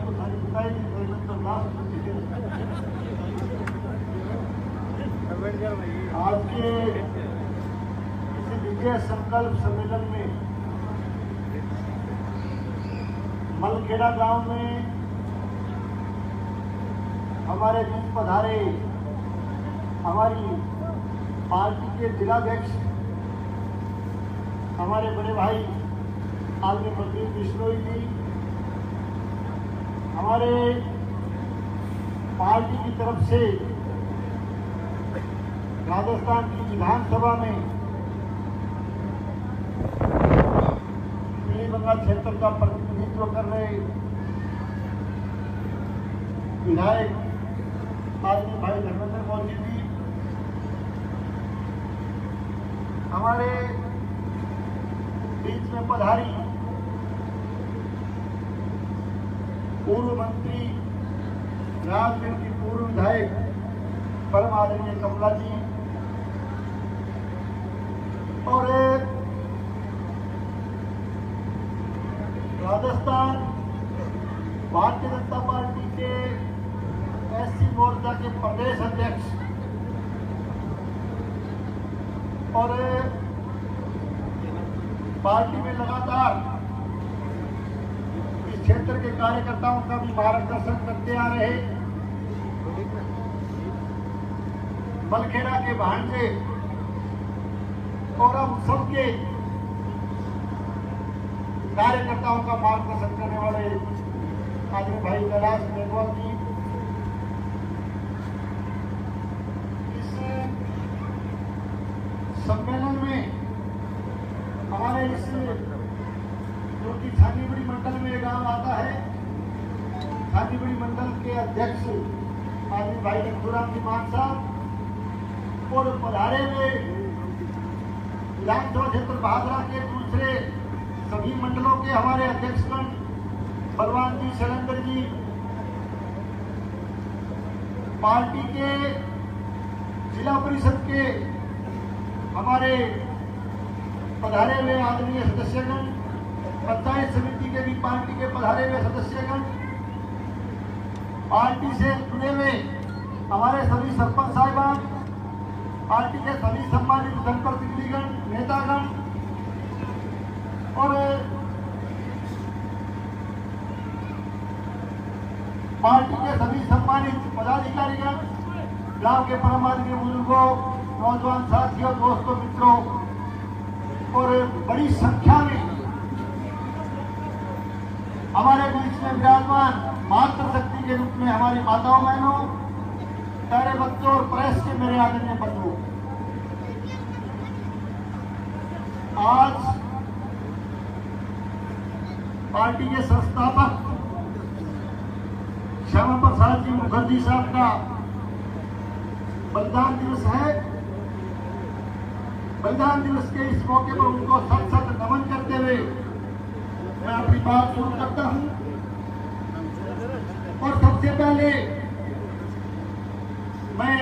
आपको सारी बताएगी तो लास्ट आज के इस विजय संकल्प सम्मेलन में मलखेड़ा गांव में हमारे बीच पधारे हमारी पार्टी के जिलाध्यक्ष हमारे बड़े भाई आदरणीय प्रदीप बिश्नोई जी, हमारे पार्टी की तरफ से राजस्थान की विधानसभा में पीलीभंगा क्षेत्र का प्रतिनिधित्व कर रहे विधायक आदरणीय भाई धर्मेंद्र मौर्य जी, हमारे बीच में पधारी पूर्व मंत्री राजगढ़ की पूर्व विधायक परम आदरणीय कमला जी और राजस्थान भारतीय जनता पार्टी के एससी मोर्चा के प्रदेश अध्यक्ष और पार्टी में लगातार इस क्षेत्र के कार्यकर्ताओं का भी मार्गदर्शन करते आ रहे मलखेड़ा के भांजे और हम सबके कार्यकर्ताओं का मार्गदर्शन करने वाले आदरणीय भाई कैलाश मेघवाल जी, इस सम्मेलन में हमारे इस जो कि छानीबड़ी मंडल में गांव आता है, छानीबड़ी मंडल के अध्यक्ष आदरणीय भाई रघुराम जी मान साहब और पधारे में विधानसभा क्षेत्र भादरा के दूसरे सभी मंडलों के हमारे अध्यक्षगण बलवान जी, शैलेंद्र जी, पार्टी के जिला परिषद के हमारे पधारे हुए आदरणीय सदस्यगण, पंचायत समिति के भी पार्टी के पधारे हुए सदस्यगण, पार्टी से जुड़े हुए हमारे सभी सरपंच साहिबान, पार्टी के सभी सम्मानित जनप्रतिनिधिगण, नेतागण और पार्टी के सभी सम्मानित पदाधिकारीगण, गांव के परम आदरणीय बुजुर्गों, नौजवान साथियों, दोस्तों, मित्रों और बड़ी संख्या में हमारे बीच में विराजमान मातृशक्ति के रूप में हमारी माताओं बहनों, प्यारे बच्चों और प्रेस के मेरे आदरणीय बंधुओं, आज पार्टी के संस्थापक श्यामा प्रसाद जी मुखर्जी साहब का बलिदान दिवस है। बलिदान दिवस के इस मौके पर उनको सत सत नमन करते हुए मैं अपनी बात शुरू करता हूं और सबसे पहले मैं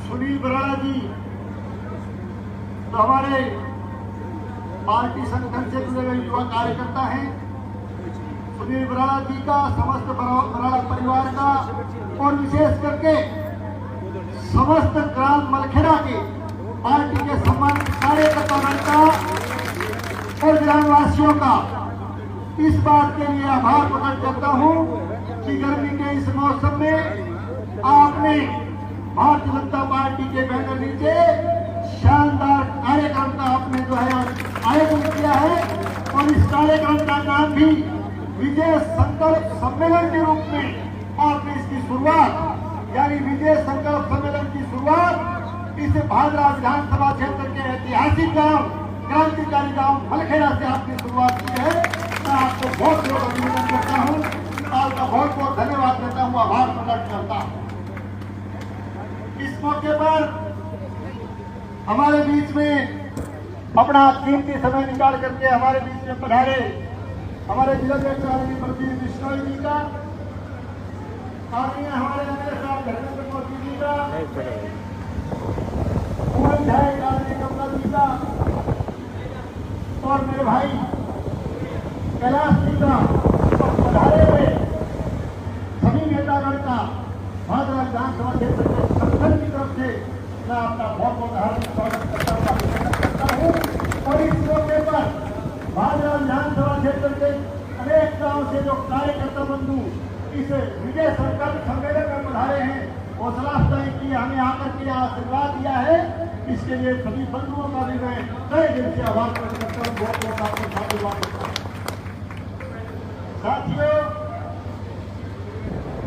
सुनील बराड़ा जी तो हमारे पार्टी संगठन से जुड़े हुए युवा कार्यकर्ता हैं, सुनील बराड़ा जी का, समस्त बराड़ा परिवार का और विशेष करके समस्त ग्राम मलखेड़ा के पार्टी के सम्मानित कार्यकर्तागण का और ग्रामवासियों का इस बात के लिए आभार प्रकट करता हूं कि गर्मी के इस मौसम में आपने भारतीय जनता पार्टी के बैनर नीचे शानदार कार्यक्रम का आपने जो है आयोजन किया है और इस कार्यक्रम का नाम भी विजय संकल्प सम्मेलन के रूप में आपने इसकी शुरुआत यानी विजय संकल्प सम्मेलन की शुरुआत इस भादरा विधानसभा क्षेत्र के ऐतिहासिक गांव क्रांतिकारी गांव मलखेड़ा से आपने शुरुआत की है। मैं आपको बहुत बहुत अभिनंदन करता हूँ, आपका बहुत बहुत धन्यवाद देता हूँ, आभार प्रकट करता हूँ। इस मौके पर हमारे बीच में अपना कीमती समय निकाल करके हमारे बीच में पधारे हमारे जिलाध्यक्ष आदरणीय प्रदीप बिश्नोई जी का, आदरणीय हमारे एमएलए साहब धर्मेंद्र मौर्य जी का, पूर्व विधायक आदरणीय कमला जी का और मेरे भाई कैलाश जी का पधारे हुए सभी नेतागण का भादरा विधानसभा क्षेत्र के संगठन की तरफ से मैं आपका बहुत बहुत हार्दिक स्वागत करता हूँ, अभिनंदन करता हूँ। और इस मौके पर भादरा विधानसभा क्षेत्र के अनेक गांव से जो कार्यकर्ता बंधु इस विजय संकल्प सम्मेलन में पधारे हैं, हौसला अफजाई की, हमें आकर के आशीर्वाद दिया है, इसके लिए सभी बंधुओं का भी मैं तहे दिल से आभार प्रकट करता हूँ। बहुत बहुत आपको साधुवाद करता हूँ। साथियों,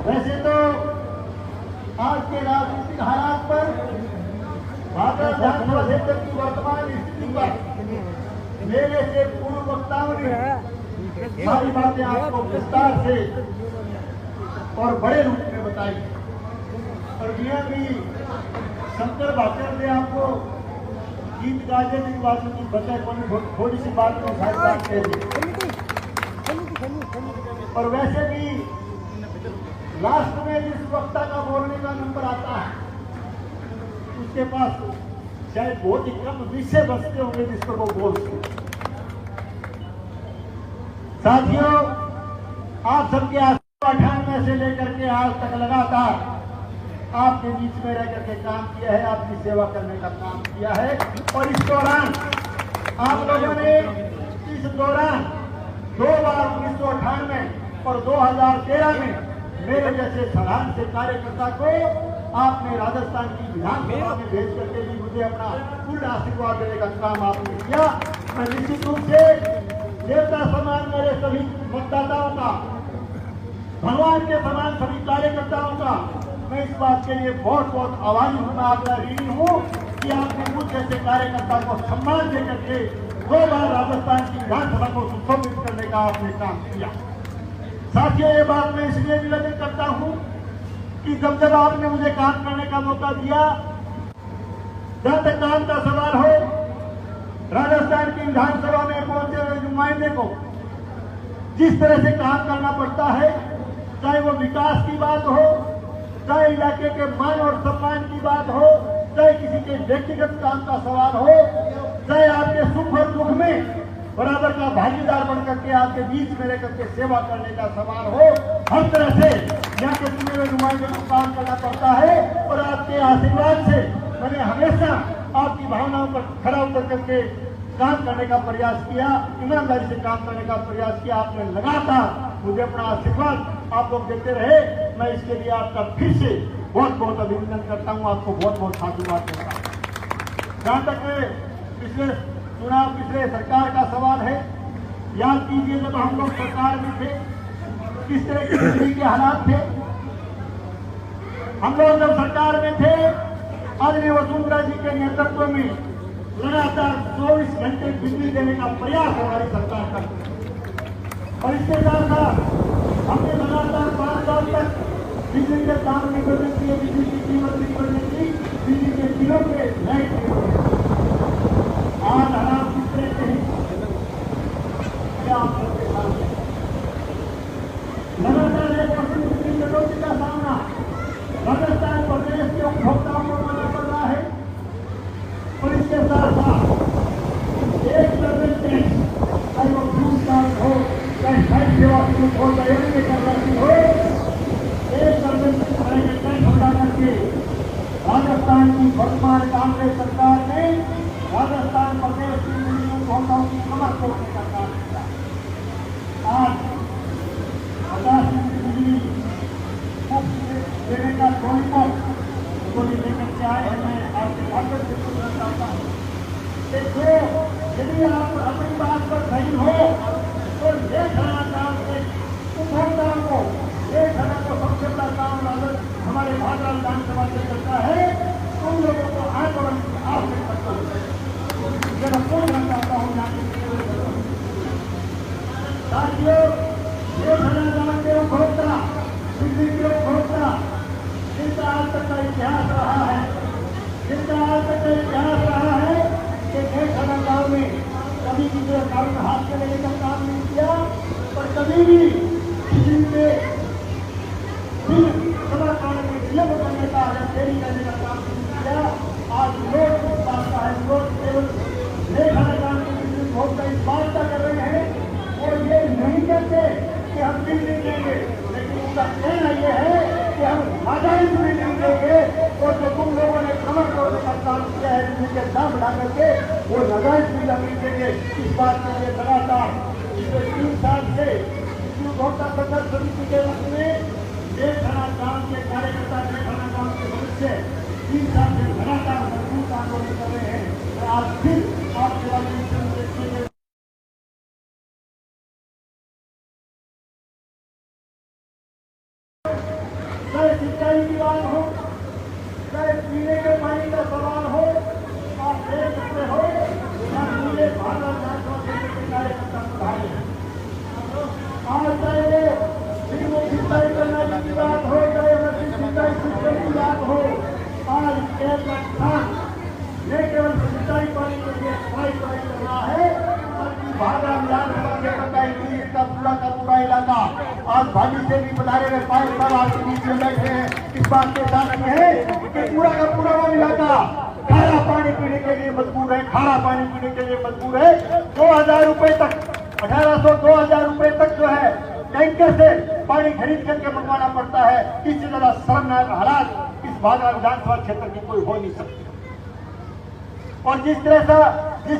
वैसे तो आज के राजनीतिक हालात पर भादरा विधानसभा क्षेत्र की वर्तमान स्थिति पर मेरे से पूर्व वक्ताओं ने सारी बातें आपको विस्तार से और बड़े रूप में बताई। और यह भी शंकर भाकर ने आपको गीत गाजे की बात की बताई, थोड़ी सी बात को शायद बात कह दी। और वैसे भी लास्ट में जिस वक्ता का बोलने का नंबर आता है उसके पास शायद बहुत ही कम विषय बचते होंगे जिस पर वो बोल सके। साथियों, आप सबके 98 से लेकर के आज तक लगातार आपके बीच में रह करके काम किया है, आपकी सेवा करने का काम किया है। और इस दौरान आप लोगों ने इस दौरान 2 बार 1998 और 2013 में मेरे जैसे सलाहन से कार्यकर्ता को आपने राजस्थान की विधानसभा में भेज करके भी मुझे अपना पूर्ण आशीर्वाद देने का काम आपने किया। मैं निश्चित रूप से देवता समान मेरे सभी मतदाताओं का, भगवान के समान सभी कार्यकर्ताओं का मैं इस बात के लिए बहुत बहुत आभारी हूँ, मैं आपका ऋणी हूँ कि आपने मुझ जैसे कार्यकर्ता को सम्मान दे करके 2 बार राजस्थान की विधानसभा को सुशोभित करने का आपने काम किया। साथियों, ये बात मैं इसलिए निवेदन करता हूँ कि जब जब आपने मुझे काम करने का मौका दिया, जब तक काम का सवाल हो, राजस्थान की विधानसभा में पहुंचे हुए नुमाइंदे को जिस तरह से काम करना पड़ता है, चाहे वो विकास की बात हो, चाहे इलाके के मान और सम्मान की बात हो, चाहे किसी के व्यक्तिगत काम का सवाल हो, चाहे आपके सुख और दुख में बराबर का भागीदार बनकर के आपके बीच में रहकर के सेवा करने का सवाल हो, हर तरह से यहाँ के चुने हुए नुमाइंदे को काम करना पड़ता है। और आपके आशीर्वाद से मैंने हमेशा आपकी भावनाओं पर खड़ा उतर करके काम करने का प्रयास किया, ईमानदारी से काम करने का प्रयास किया। आपने लगातार मुझे अपना आशीर्वाद आप लोग देते रहे, मैं इसके लिए आपका फिर से बहुत बहुत अभिनंदन करता हूँ, आपको बहुत बहुत साधुवाद देता हूँ। जहाँ तक पिछले सरकार का सवाल है, याद कीजिए जब हम लोग सरकार में थे किस तरह की बिजली के हालात थे। हम लोग जब सरकार में थे, आदरणीय वसुंधरा जी के नेतृत्व में लगातार 24 घंटे बिजली देने का प्रयास हमारी सरकार करती है। और इसके साथ साथ हमने लगातार 5 साल तक बिजली के दाम में वृद्धि की, बिजली की कीमत में वृद्धि की, बिजली के बिलों के लाइट आज हालात किस तरह से हैं क्या आप सबके सामने लगातार 1% बिजली कटौती का सामना राजस्थान प्रदेश के उपभोक्ताओं को करना पड़ रहा है। और इसके साथ साथ 1% टैक्स, चाहे वो फ्यूल चार्ज हो, चाहे साइड सेवा शुल्क हो, चाहे अन्य करवाती हो, 1% टैक्स हटा करके राजस्थान की वर्तमान कांग्रेस सरकार ने राजस्थान प्रदेश की बिजली उपभोक्ताओं की कमर तोड़ने का काम किया। आज 50 बिजली देने का को लेकर के आए हैं। मैं आपके स्वागत से पूछना चाहता हूँ, देखो यदि आप अपनी बात पर सही हो तो ये खड़ा काम से उपभोक्ताओं को, ये खड़ा को सबसे बड़ा काम हमारे भादरा विधानसभा से करता है, उन लोगों को आंदोलन की आवश्यकता है। मैं पूछना चाहता हूँ साथियों, ये खड़ा गांव के उपभोक्ता, बिजली के उपभोक्ता, जिनका आज तक का इतिहास रहा है, जिनका आज तक का इतिहास रहा है कि खड़ा गांव में कभी किसी कारण हाथ के लेने का काम नहीं किया और कभी भी किसी के बिल सभा कारण में विलंब करने का या देरी करने का काम नहीं किया। आज लोग इस बात का है, लोग केवल खड़ा गांव के उपभोक्ता इस बात का कर रहे हैं और ये नहीं उनका कहना ये है कि हम आजादी में नहीं देंगे और जो तुम लोगों ने कमर तोड़ने का काम किया है जिनके दाम बढ़ा करके वो नजायज भी नहीं देंगे। इस बात के लिए लगातार पिछले 3 साल से उपभोक्ता संघर्ष समिति के रूप में देवधना गांव के कार्यकर्ता, देवधना गांव के सदस्य 3 साल से लगातार मजबूत आंदोलन कर रहे हैं। आज फिर आपके वाले चाहे सिंचाई की बात हो, चाहे पीने के पानी का सवाल हो, आप देख सकते हो पूरे भारत कार्यकर्ता सुधारे। आज चाहे वो सिंचाई करने की बात हो, चाहे सिंचाई सिस्टम की बात हो, आज 1 लाख खान ये केवल सिंचाई पानी के लिए फाइट कर रहा है। भागा विधानसभा के पंचायत का पूरा इलाका आज भाजी से भी पधारे हुए 5 साल आपके बीच में बैठे हैं। इस बात के साथ है कि पूरा का पूरा वो इलाका खारा पानी पीने के लिए मजबूर है, खारा पानी पीने के लिए मजबूर है। 2000 रुपए तक 1800-2000 रुपए तक जो है टैंकर से पानी खरीद करके मंगवाना पड़ता है। इससे ज्यादा शर्मनाक हालात इस भागा विधानसभा क्षेत्र की कोई हो नहीं सकती। और जिस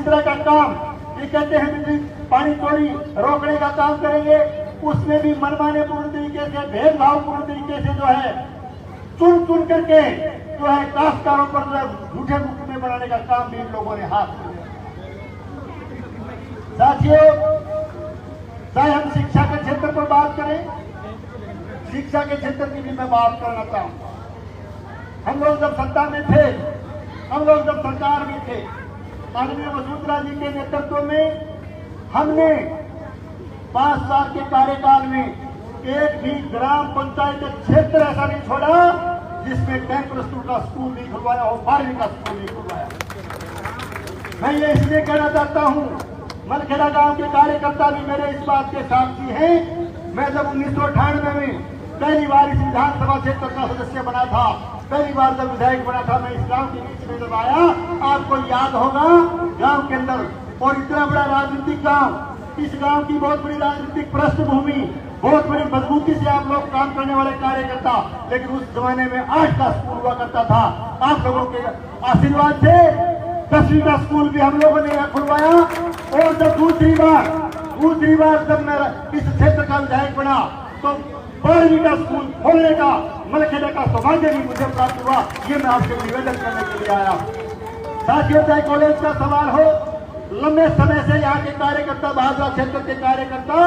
तरह का काम ये कहते हैं बिजली पानी चोरी रोकने का काम करेंगे, उसमें भी मनमाने पूर्ण तरीके से, भेदभावपूर्ण तरीके से जो है चुन करके जो है काश्तकारों पर जो है झूठे मुकदमे बनाने का काम भी इन लोगों ने हाथ में लिया। साथियों, चाहे हम शिक्षा के क्षेत्र पर बात करें, शिक्षा के क्षेत्र की भी मैं बात करना चाहूँ। हम लोग जब सत्ता में थे, हम लोग जब सरकार में थे, माननीय वसुंधरा जी के नेतृत्व में हमने 5 साल के कार्यकाल में एक भी ग्राम पंचायत क्षेत्र ऐसा नहीं छोड़ा जिसमें कैंपस का स्कूल नहीं खुलवाया हो, 12वीं का स्कूल नहीं खुलवाया। मैं ये इसलिए कहना चाहता हूँ, मलखेड़ा गांव के कार्यकर्ता भी मेरे इस बात के साक्षी हैं। मैं जब 1998 में पहली बार इस विधानसभा क्षेत्र का सदस्य बना था, पहली बार जब विधायक बना था, मैं इस गांव के बीच में जब आया, आपको याद होगा गांव के अंदर और इतना बड़ा राजनीतिक गांव, इस गांव की बहुत बड़ी राजनीतिक पृष्ठभूमि, बहुत बड़ी मजबूती से आप लोग काम करने वाले कार्यकर्ता, लेकिन उस जमाने में 8 का स्कूल हुआ करता था। आप लोगों के आशीर्वाद से 10वीं का स्कूल भी हम लोगों ने खुलवाया। और जब दूसरी बार जब मैं इस क्षेत्र का विधायक बना तो 12वीं का स्कूल खोलने का मलखेड़ा का सौभाग्य भी मुझे प्राप्त हुआ। ये मैं आपसे निवेदन करने के लिए आया। साथियों, चाहे कॉलेज का सवाल हो, लंबे समय से यहाँ के कार्यकर्ता, भाजपा क्षेत्र के कार्यकर्ता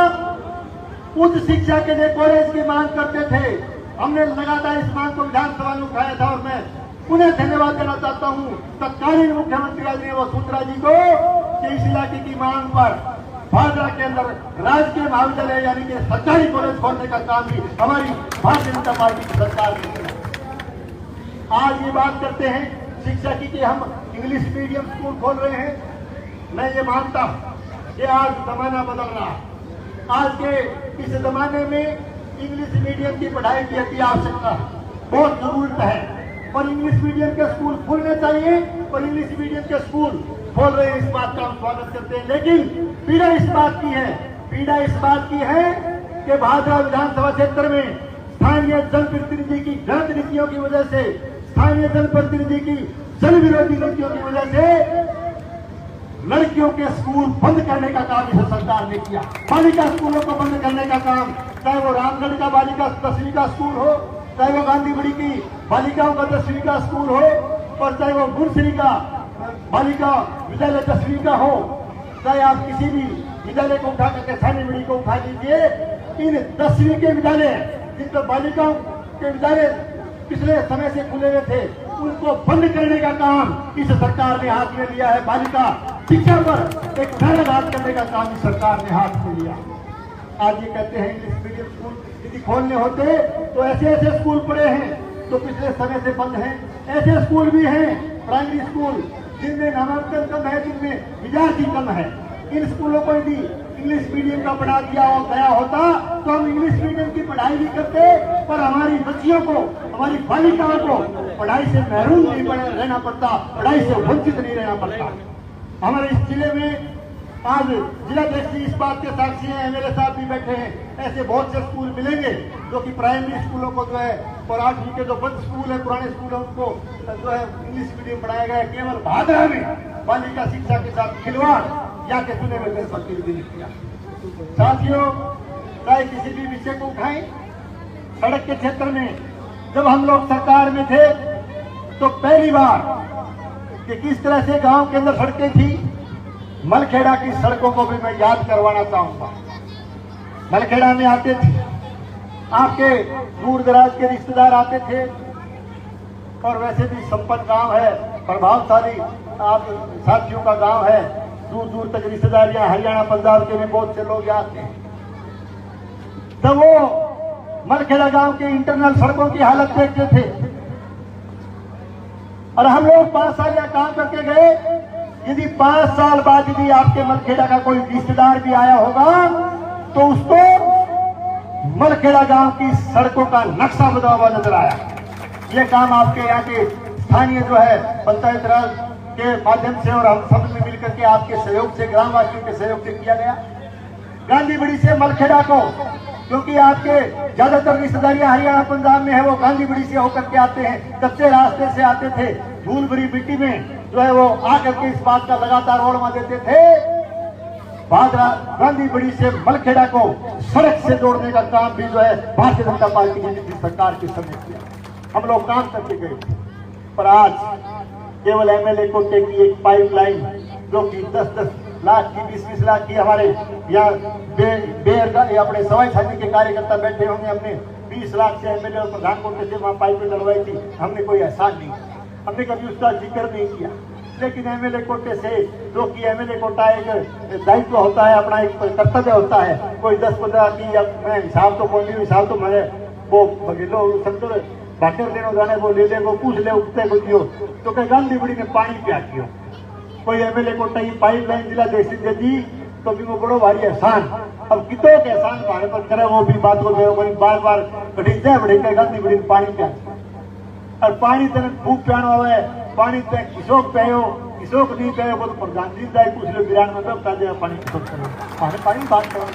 उच्च शिक्षा के लिए कॉलेज की मांग करते थे। हमने लगातार इस मांग को विधानसभा में उठाया था और मैं उन्हें धन्यवाद देना चाहता हूँ तत्कालीन मुख्यमंत्री आदरणीय वसुंधरा जी को कि इस इलाके की मांग पर भाजपा के अंदर राजकीय महाविद्यालय यानी कि सरकारी कॉलेज खोलने का काम भी हमारी भारतीय जनता पार्टी की सरकार ने किया। आज ये बात करते हैं शिक्षा की कि हम इंग्लिश मीडियम स्कूल खोल रहे हैं। मैं ये मानता हूँ कि आज जमाना बदल रहा है। आज के इस जमाने में इंग्लिश मीडियम की पढ़ाई की अति आवश्यकता है, बहुत जरूरत है और इंग्लिश मीडियम के स्कूल खुलने चाहिए और इंग्लिश मीडियम के स्कूल खोल रहे हैं। इस बात का हम स्वागत करते हैं। लेकिन पीड़ा इस बात की है कि भाजपा विधानसभा क्षेत्र में स्थानीय जनप्रतिनिधि की गलत नीतियों की वजह से, स्थानीय जनप्रतिनिधि की जन विरोधी नीतियों की वजह से लड़कियों के स्कूल बंद करने का काम इस सरकार ने किया। बालिका स्कूलों को बंद करने का काम, चाहे वो रामगढ़ का बालिका 10वीं का स्कूल हो, चाहे वो गांधीबड़ी की बालिकाओं का 10वीं का स्कूल हो और चाहे वो गुरसरी का बालिका विद्यालय 10वीं का हो, चाहे आप किसी भी विद्यालय को उठा करके छानीबड़ी को उठा लीजिए, इन 10वीं के विद्यालय जिन पर बालिकाओं के विद्यालय पिछले समय से खुले हुए थे उनको बंद करने का काम इस सरकार ने हाथ में लिया है। बालिका शिक्षा पर एक पहराघात करने का काम इस सरकार ने हाथ में लिया। आज ये कहते हैं इंग्लिश मीडियम स्कूल यदि खोलने होते तो ऐसे स्कूल पड़े हैं तो पिछले समय से बंद हैं। ऐसे स्कूल भी हैं प्राइमरी स्कूल जिनमें नामांकन कम है, जिनमें विद्यार्थी कम है। इन स्कूलों को यदि इंग्लिश मीडियम का बना दिया और गया होता तो हम इंग्लिश मीडियम की पढ़ाई भी करते, पर हमारी बच्चियों को, हमारी बालिकाओं को पढ़ाई से महरूम नहीं रहना पड़ता, पढ़ाई से वंचित नहीं रहना पड़ता। हमारे इस जिले में आज जिलाध्यक्ष जी इस बात के साक्षी हैं, एमएलए साहब भी बैठे हैं। ऐसे बहुत से स्कूल मिलेंगे जो कि प्राइमरी स्कूलों को जो है और 8वीं के जो बंद स्कूल है, पुराने स्कूल है, उनको जो है इंग्लिश मीडियम पढ़ाया गया है। केवल भादरा में बालिका शिक्षा के साथ खिलवाड़ या के चुने हुए प्रतिनिधि ने किया। साथियों, चाहे किसी भी विषय को उठाएं, सड़क के क्षेत्र में जब हम लोग सरकार में थे तो पहली बार कि किस तरह से गांव के अंदर सड़कें थी, मलखेड़ा की सड़कों को भी मैं याद करवाना चाहूंगा। मलखेड़ा में आते थे, आपके दूर दराज के रिश्तेदार आते थे और वैसे भी संपन्न गांव है, प्रभावशाली आप साथियों का गांव है, दूर दूर तक रिश्तेदारियां, हरियाणा पंजाब के भी बहुत से लोग आते हैं। तब वो मलखेड़ा गांव के इंटरनल सड़कों की हालत देखते थे और हम लोग 5 साल या काम करके गए। यदि 5 साल बाद यदि आपके मलखेड़ा का कोई रिश्तेदार भी आया होगा तो उसको मलखेड़ा गांव की सड़कों का नक्शा बना हुआ नजर आया। ये काम आपके यहाँ के स्थानीय जो है पंचायत राज के माध्यम से और हम सब में मिलकर के आपके सहयोग से, ग्रामवासियों के सहयोग से किया गया। गांधीबड़ी से मलखेड़ा को, क्योंकि आपके ज्यादातर रिश्तेदारियां हरियाणा पंजाब में है, वो गांधीबड़ी से होकर के आते हैं, कच्चे रास्ते से आते थे, धूल भरी मिट्टी में जो है वो आकर के इस बात का लगातार ओढ़मा देते थे। भादरा गांधीबड़ी से मलखेड़ा को सड़क से जोड़ने का काम भी जो है भारतीय जनता पार्टी की सरकार के समय किया। हम लोग काम करके गए थे, पर आज केवल एमएलए कोटे की एक पाइपलाइन जो कि 10-10 लाख की, 20-20 लाख की, हमारे यहाँ अपने सवाई छाती के कार्यकर्ता बैठे होंगे, हमने 20 लाख से एमएलए और प्रधान कोटे से वहां पाइपें डलवाई थी। हमने कोई एहसान नहीं, हमने कभी उसका जिक्र नहीं किया। लेकिन एमएलए कोटे से, जो कि एमएलए कोटा एक दायित्व होता है, अपना एक कर्तव्य होता है, कोई 10-15 की या मैं हिसाब तो बोल रही हूँ, हिसाब तो मैंने वो बघेलो संतर भाकर लेनो जाने वो ले ले, वो पूछ ले उठते को दियो तो कहीं गांधीबड़ी में पानी प्या दियो। कोई एमएलए कोटा की पाइपलाइन जिला देश दे दी तो भी वो बड़ो भारी एहसान। अब कितो के एहसान हमारे पर करे, वो भी बात को बार बार कटी जाए बड़े गांधीबड़ी में पानी प्या और पानी तेने खूब प्यानो है, पानी ते किशोक पियो, किशोक नहीं पियो वो तो प्रधान जी जाए पूछ लो, बिरान में कब ताजे पानी किशोक करो, पानी बात करो।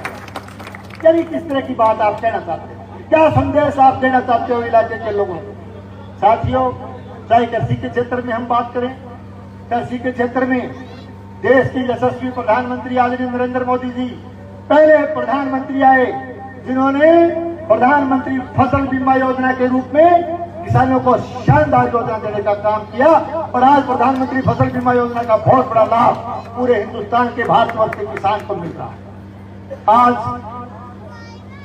यानी किस तरह की बात आप कहना चाहते हैं, क्या संदेश आप देना चाहते हो इलाके के लोगों को? साथियों, चाहे कृषि के क्षेत्र में हम बात करें, कृषि के क्षेत्र में देश के यशस्वी प्रधानमंत्री आदरणीय नरेंद्र मोदी जी पहले प्रधानमंत्री आए जिन्होंने प्रधानमंत्री फसल बीमा योजना के रूप में किसानों को शानदार योजना देने का काम किया और आज प्रधानमंत्री फसल बीमा योजना का बहुत बड़ा लाभ पूरे हिंदुस्तान के, भारतवर्ष के किसान को मिल रहा है। आज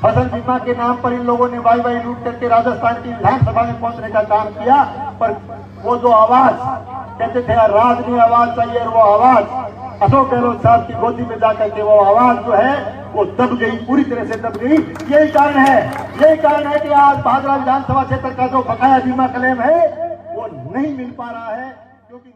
फसल बीमा के नाम पर इन लोगों ने वाई लूट करके राजस्थान की विधानसभा में पहुंचने का काम किया, पर वो जो आवाज कहते थे राज में आवाज चाहिए, और वो आवाज अशोक गहलोत साहब की गोदी में जाकर के वो आवाज जो है वो दब गई, पूरी तरह से दब गई। यही कारण है कि आज भादरा विधानसभा क्षेत्र का जो बकाया बीमा क्लेम है वो नहीं मिल पा रहा है, क्योंकि